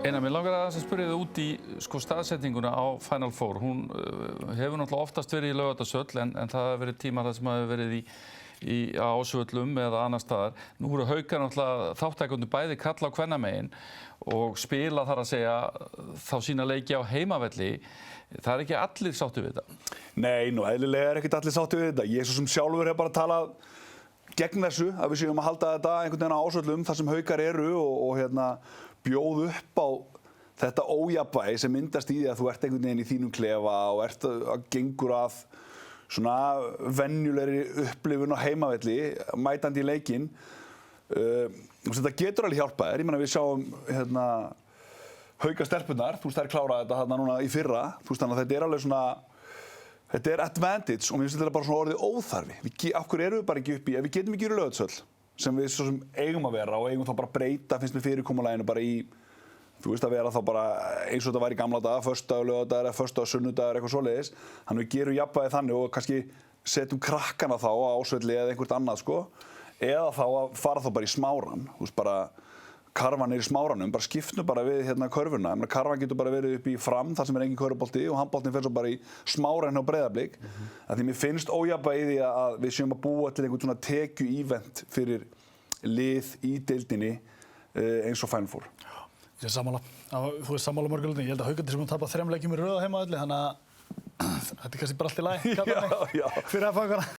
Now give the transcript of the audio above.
Einar, mér langar að spyrja þig út í sko staðsetninguna á Final Four. Hún hefur náttúrulega oftast verið í Laugardalshöll en það hefur verið tímar þar sem hefur verið á Ásvöllum eða annar staðar. Nú eru Haukar náttúrulega þáttækendur bæði karla á kvennamegin og spila þar að segja þá sína leiki á heimavelli. Það er ekki allir sáttu við þetta. Nei, nú eðlilega er ekkert allir sáttu við þetta. Ég svo sem sjálfur hef bara talað gegn þessu að við séum að halda þetta einhvern veginn á Ásvöllum þar sem Haukar eru og bjóð upp á þetta ójafnvægi sem myndast í því að þú ert einhvern veginn í þínum klefa og ert að gengur að svona venjulegri upplifun á heimavelli, mætandi í leikinn. Þetta getur alveg hjálpað þér. Ég meina við sjáum Haukastelpurnar, þær kláraði þetta þarna núna í fyrra. Þannig að þetta er alveg svona, þetta er advantage og mér finnst þetta bara svona orðið óþarfi. Af hverju erum við bara ekki upp í, ef við getum ekki í Laugardalshöll, sem við svo sem eigum að vera og eigum þá bara breyta, finnst mér fyrirkomulaginu bara í, þú veist að vera þá bara eins og þetta væri í gamla daga, föstudagur, laugardagur, föstudagur, sunnudagur, eitthvað svoleiðis. Þannig við gerum jafnvægi þannig og kannski setjum krakkana þá á Ásvelli eða einhvert annað sko. Eða þá að fara þá bara í Smáran, þú veist bara karvan er í Smáranum, bara skiptum bara við körfuna. Karvan getur bara verið upp í Fram þar sem er engin körfubolti og handboltinn fer svo bara í Smáran hjá Breiðablik. Því mér finnst ójafnvægi í því að við séum að búa til einhvern svona tekju-ívent fyrir lið í deildinni eins og Final Four. Ég er sammála. Þú veist sammála mörguleginni. Ég held að Haukarnir sem tapað 3 leikjum í röð á heimavelli, þannig að þetta er kannski bara allt í lagi. Já. Fyrir að fá einhverja.